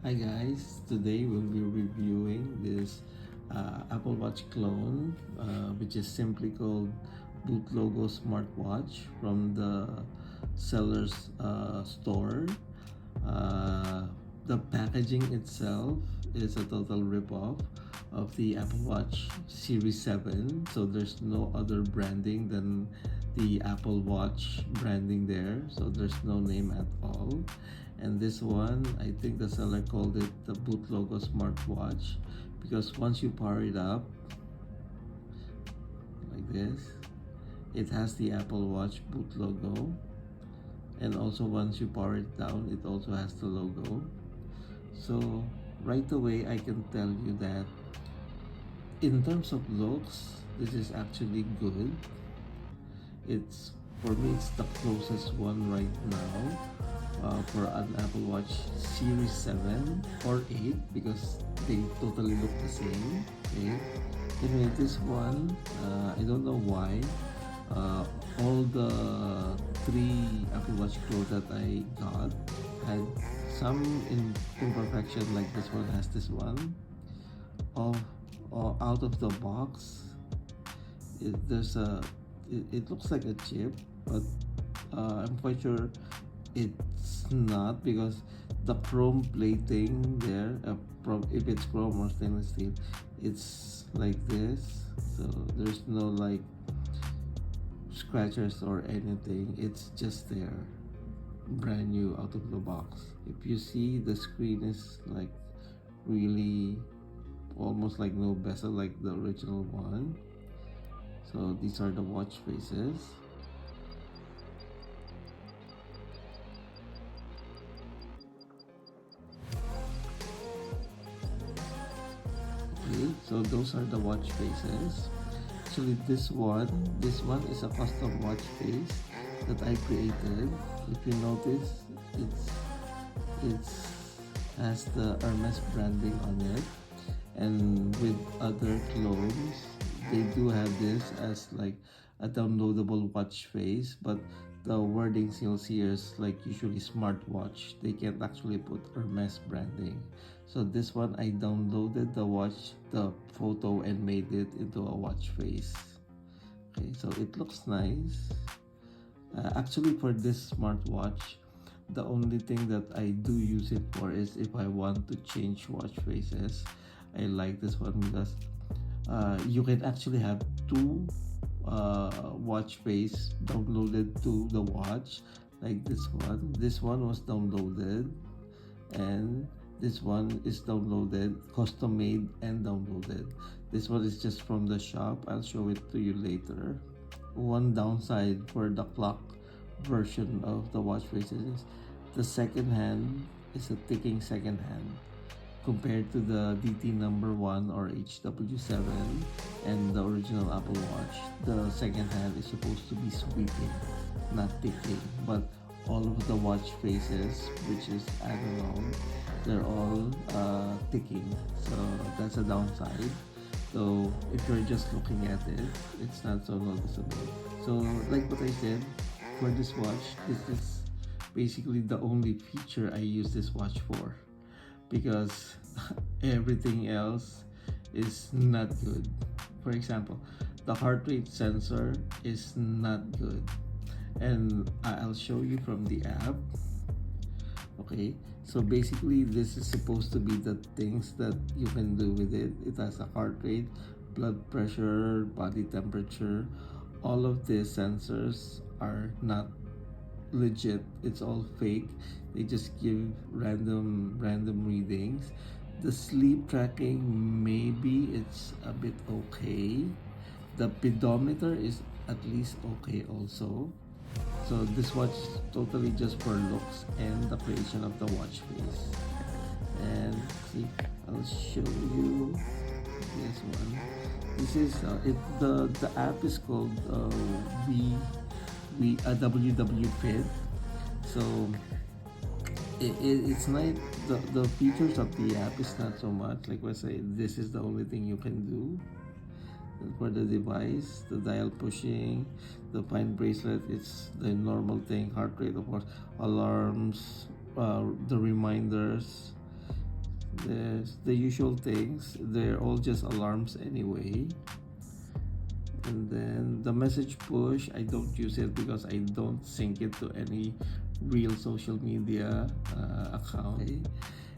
Hi guys, today we'll be reviewing this Apple Watch clone, which is simply called Boot Logo Smartwatch from the seller's store. The packaging itself is a total ripoff of the Apple Watch Series 7, so there's no other branding than the Apple Watch branding there, so there's no name at all. And this one, I think the seller called it the Boot Logo Smartwatch because once you power it up like this, it has the Apple Watch Boot logo, and also once you power it down, it also has the logo. So right away I can tell you that in terms of looks, this is actually good. It's, for me, it's the closest one right now for an Apple Watch Series 7 or 8 because they totally look the same. Okay, anyway, this one, I don't know why all the three Apple Watch Pro that I got had some imperfection, like this one has this one. Of out of the box, it looks like a chip, but I'm quite sure it's not because the chrome plating there, if it's chrome or stainless steel, it's like this, so there's no like scratches or anything. It's just there, brand new out of the box. If you see, the screen is like really almost like no bezel like the original one. So these are the watch faces. Okay, so those are the watch faces. Actually, this one is a custom watch face that I created. If you notice, it's has the Hermes branding on it, and with other clones they do have this as like a downloadable watch face, but the wordings you'll see is like usually smartwatch. They can't actually put Hermes branding. So this one, I downloaded the photo and made it into a watch face. Okay, so it looks nice. Actually, for this smartwatch, the only thing that I do use it for is if I want to change watch faces. I like this one because you can actually have two watch face downloaded to the watch, like this one. This one was downloaded, and this one is downloaded, custom made and downloaded. This one is just from the shop. I'll show it to you later. One downside for the clock version of the watch faces is the second hand is a ticking second hand compared to the DT number 1 or HW7 and the original Apple Watch. The second hand is supposed to be sweeping, not ticking, but all of the watch faces, which is analog, they're all ticking, so that's a downside. So if you're just looking at it, it's not so noticeable. So like what I said, for this watch, this is basically the only feature I use this watch for, because everything else is not good. For example, the heart rate sensor is not good, and I'll show you from the app. Okay, so basically this is supposed to be the things that you can do with it. It has a heart rate, blood pressure, body temperature. All of these sensors are not legit. It's all fake. They just give random readings. The sleep tracking, maybe it's a bit okay. The pedometer is at least okay also. So this watch is totally just for looks and the creation of the watch face. And see, I'll show you this one. This is the app is called WW Fit. So it's not the features of the app is not so much. Like I say, this is the only thing you can do for the device. The dial pushing, the fine bracelet, it's the normal thing. Heart rate, of course, alarms, the reminders, the usual things. They're all just alarms anyway. And then the message push, I don't use it because I don't sync it to any real social media account. Okay.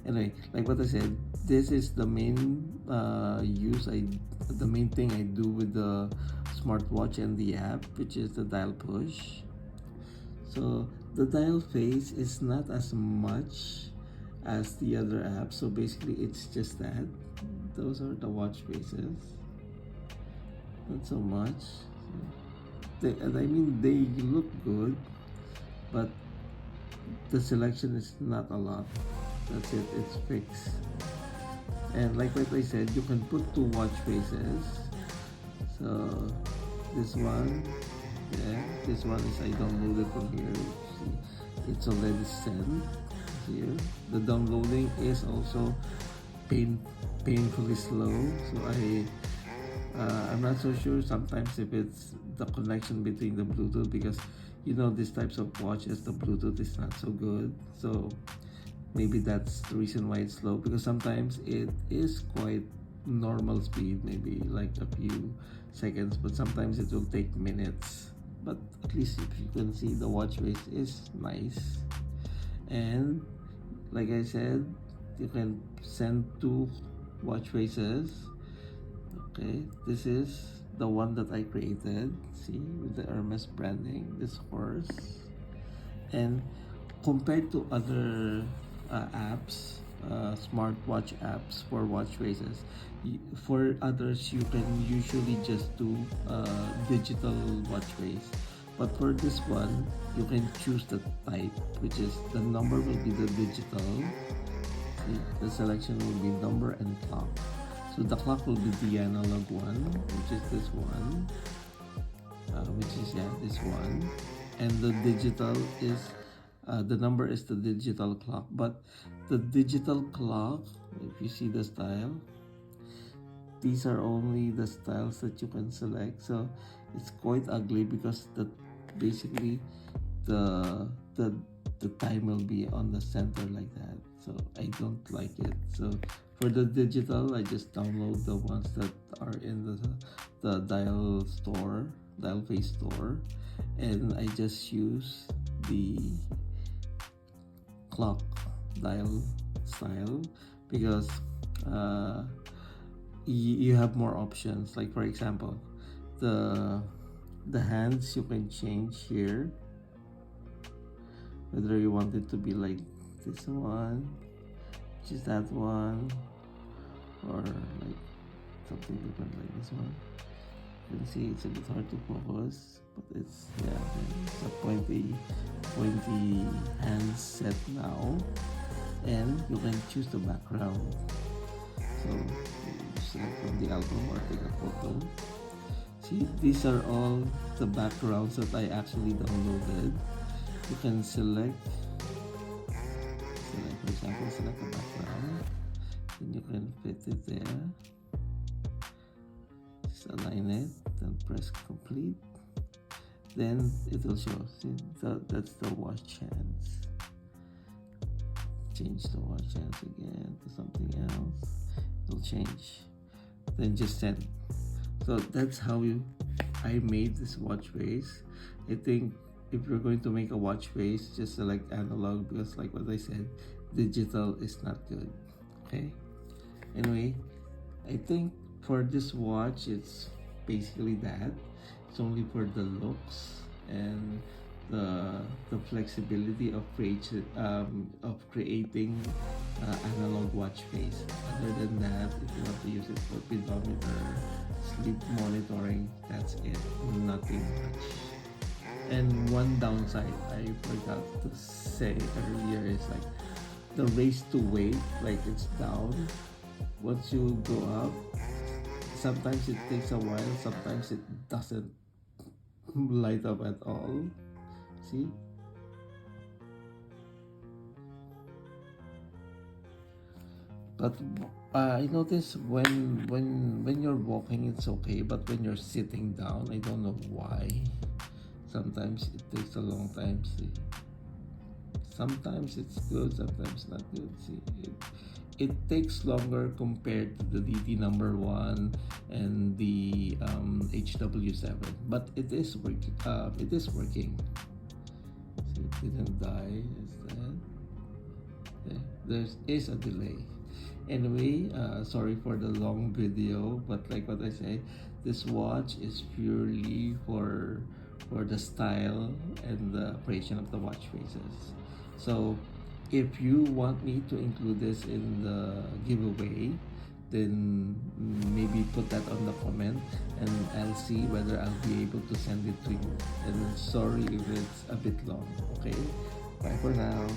Anyway, like what I said, this is the main the main thing I do with the smartwatch and the app, which is the dial push. So the dial phase is not as much as the other apps, so basically it's just that. Those are the watch faces, not so much. They look good, but the selection is not a lot. That's it, it's fixed. And like what I said, you can put two watch faces. So this one, yeah, this one is I downloaded from here. See, it's already sent here. The downloading is also painfully slow. So I'm not so sure sometimes if it's the connection between the Bluetooth, because you know these types of watches, the Bluetooth is not so good. So maybe that's the reason why it's slow, because sometimes it is quite normal speed, maybe like a few seconds, but sometimes it will take minutes. But at least if you can see, the watch face is nice. And like I said, you can send two watch faces. Okay, this is the one that I created, see, with the Hermes branding, this horse. And compared to other apps, smartwatch apps for watch faces, for others you can usually just do digital watch face, but for this one you can choose the type, which is the number will be the digital. See, the selection will be number and clock. So the clock will be the analog one, which is this one, this one, and the digital is the number is the digital clock. But the digital clock, if you see the style, these are only the styles that you can select. So it's quite ugly because basically the time will be on the center like that. So I don't like it. So for the digital, I just download the ones that are in the dial face store, and I just use the clock dial style, because you have more options. Like for example, the hands you can change here, whether you want it to be like this one, which is that one, or like something different like this one. You can see it's a bit hard to focus, but it's a pointy hand set now. And you can choose the background, so you select from the album or take a photo. See, these are all the backgrounds that I actually downloaded. You can select, for example, select a background, and you can fit it there. Just align it, then press complete. Then it will show. See, that's the watch hands. Change the watch hands again to something else. It'll change. Then just send. So that's how I made this watch face. I think if you're going to make a watch face, just select analog, because like what I said, digital is not good. Okay. Anyway, I think for this watch, it's basically that. It's only for the looks and the flexibility of creating analog watch face. Other than that, if you want to use it for pedometer, sleep monitoring, that's it. Nothing much. And one downside I forgot to say earlier is like the raise to wake, like it's down. Once you go up, sometimes it takes a while, sometimes it doesn't light up at all. See? But I notice when you're walking it's okay, but when you're sitting down, I don't know why. Sometimes it takes a long time. See? Sometimes it's good, sometimes not good. See? it takes longer compared to the DT number 1 and the HW7, but it is working. See, it didn't die. Is that? Yeah, there is a delay. Anyway, sorry for the long video, but like what I say, this watch is purely for the style and the operation of the watch faces. So if you want me to include this in the giveaway, then maybe put that on the comment and I'll see whether I'll be able to send it to you. And sorry if it's a bit long. Okay, bye for now.